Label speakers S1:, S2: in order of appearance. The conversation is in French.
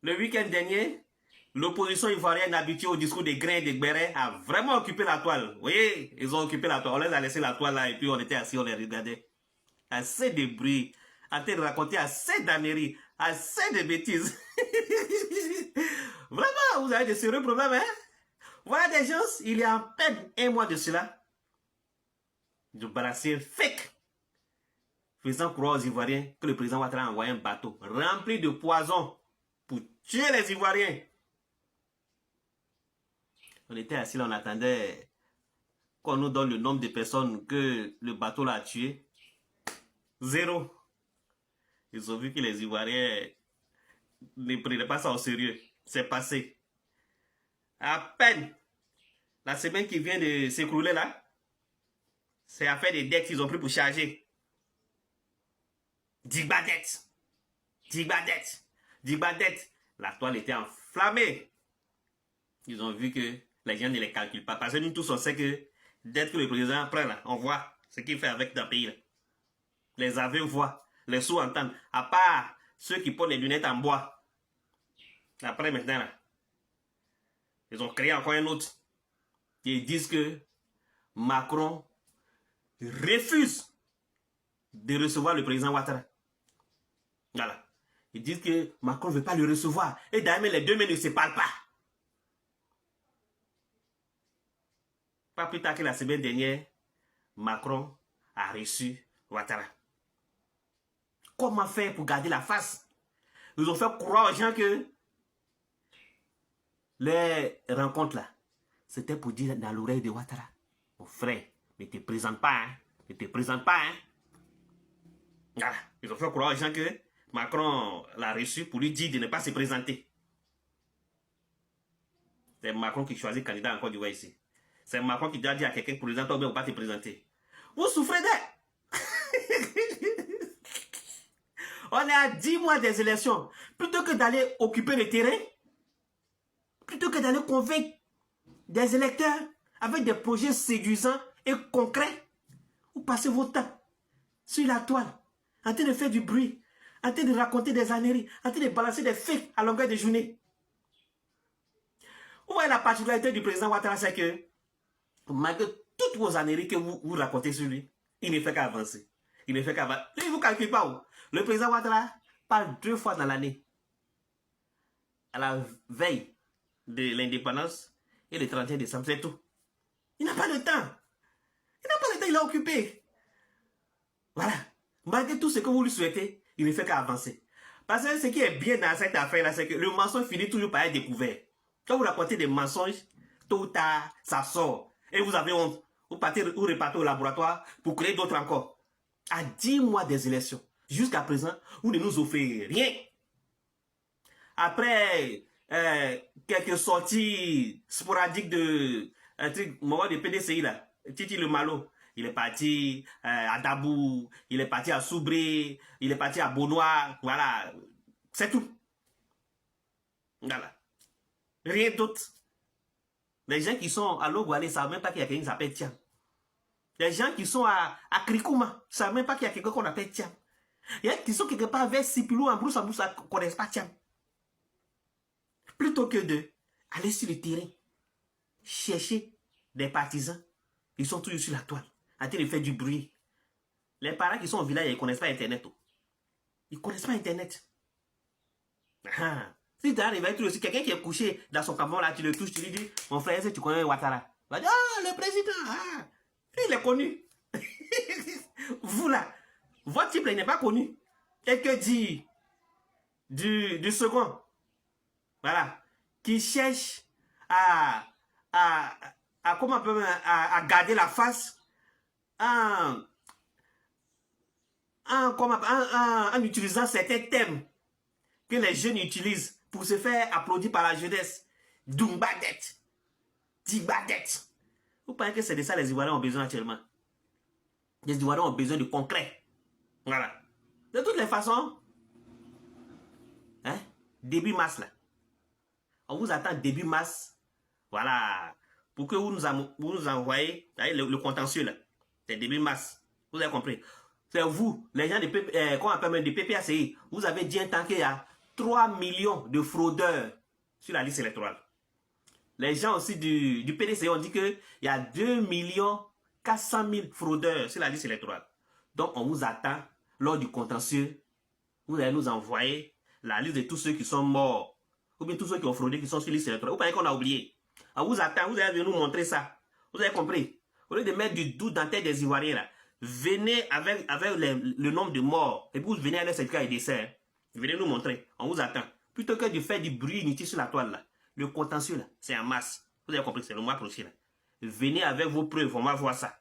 S1: Le week-end dernier, l'opposition ivoirienne habituée au discours des grains et des bérets a vraiment occupé la toile. Vous voyez, ils ont occupé la toile. On les a laissé la toile là et puis on était assis, on les regardait. Assez de bruit, en train de raconter assez d'âneries, assez de bêtises. Vraiment, vous avez de sérieux problèmes, hein? Voilà des gens, il y a à peine un mois de cela, de balancer fake, faisant croire aux Ivoiriens que le président Ouattara a envoyé un bateau rempli de poison pour tuer les Ivoiriens. On était assis là, on attendait qu'on nous donne le nombre de personnes que le bateau l'a tué. 0. Ils ont vu que les Ivoiriens ne prenaient pas ça au sérieux. C'est passé. À peine la semaine qui vient de s'écrouler là, c'est affaire des dettes qu'ils ont pris pour charger. Digbadet. La toile était enflammée. Ils ont vu que les gens ne les calculent pas. Parce que nous tous, on sait que dès que le président prend là, on voit ce qu'il fait avec dans le pays là. Les aveugles voient, les sourds entendent. À part ceux qui portent les lunettes en bois. Après maintenant là, ils ont créé encore un autre. Ils disent que Macron refuse de recevoir le président Ouattara. Voilà. Ils disent que Macron ne veut pas le recevoir. Et d'ailleurs, les deux mains ne se parlent pas. Pas plus tard que la semaine dernière, Macron a reçu Ouattara. Comment faire pour garder la face? Ils ont fait croire aux gens que les rencontres là, c'était pour dire dans l'oreille de Ouattara, mon frère, ne te présente pas, hein? Ne te présente pas, hein? Voilà. Ils ont fait croire aux gens que Macron l'a reçu pour lui dire de ne pas se présenter. C'est Macron qui choisit candidat en Côte d'Ivoire ici. C'est Macron qui doit dire à quelqu'un pour présenter ou bien pas te présenter. Vous souffrez d'elle. On est à 10 mois des élections. Plutôt que d'aller occuper le terrain, plutôt que d'aller convaincre des électeurs avec des projets séduisants et concrets, vous passez votre temps sur la toile, en train de faire du bruit, en train de raconter des âneries, en train de balancer des fakes à longueur de journée. Vous voyez la particularité du président Ouattara, c'est que malgré toutes vos âneries que vous racontez sur lui, il ne fait qu'avancer. Il ne fait qu'avancer. Il ne vous calcule pas où. Le président Ouattara parle 2 fois dans l'année. À la veille de l'indépendance et le 31 décembre, c'est tout. Il n'a pas le temps. Il n'a pas le temps, il est occupé. Voilà. Malgré tout ce que vous lui souhaitez, il ne fait qu'avancer. Parce que ce qui est bien dans cette affaire-là, c'est que le mensonge finit toujours par être découvert. Quand vous racontez des mensonges, tôt ou tard, ça sort. Et vous avez honte. Vous repartez au laboratoire pour créer d'autres encore. À 10 mois des élections, jusqu'à présent, vous ne nous offrez rien. Après quelques sorties sporadiques de PDCI, là, Titi le Malo, il est parti à Dabou, il est parti à Soubré, il est parti à Beaunois, voilà, c'est tout. Voilà. Rien d'autre. Les gens qui sont à Logoualé ne savent même pas qu'il y a quelqu'un qui s'appelle Tiam. Les gens qui sont à Krikouma ne savent même pas qu'il y a quelqu'un qu'on appelle Tiam. Il y a qui sont quelque part vers Sipilou, en brousse, ne connaissent pas Tiam. Plutôt que de aller sur le terrain, chercher des partisans, ils sont toujours sur la toile, en train de faire du bruit. Les parents qui sont au village, ils ne connaissent pas Internet. Ils ne connaissent pas Internet. Si tu arrives à être aussi quelqu'un qui est couché dans son camion, là, tu le touches, tu lui dis, mon frère, est-ce que tu connais Ouattara? Il va dire, ah, le président, il est connu. Vous là, votre type, il n'est pas connu. Et que dit du second? Voilà, qui cherche à garder la face en utilisant certains thèmes que les jeunes utilisent pour se faire applaudir par la jeunesse. Dumbadet, Digbadet. Vous pensez que c'est de ça les Ivoiriens ont besoin actuellement? Les Ivoiriens ont besoin de concret. Voilà. De toutes les façons, hein, début mars là. On vous attend début mars. Voilà. Pour que vous nous envoyez le contentieux là. C'est début mars. Vous avez compris? C'est vous, les gens de PPACI. Vous avez dit un temps qu'il y a 3 millions de fraudeurs sur la liste électorale. Les gens aussi du PDC ont dit qu'il y a 2 400 000 fraudeurs sur la liste électorale. Donc, on vous attend lors du contentieux. Vous allez nous envoyer la liste de tous ceux qui sont morts, ou bien tous ceux qui ont fraudé, qui sont sur la liste électorale. Vous pensez qu'on a oublié? On vous attend, vous allez venir nous montrer ça. Vous avez compris? Au lieu de mettre du doute dans la tête des Ivoiriens, là, venez avec le nombre de morts, et puis vous venez avec les certificats et décès. Venez nous montrer, on vous attend. Plutôt que de faire du bruit inutile sur la toile, là, le contentieux, là, c'est en masse. Vous avez compris, c'est le mois prochain. Là. Venez avec vos preuves, on va voir ça.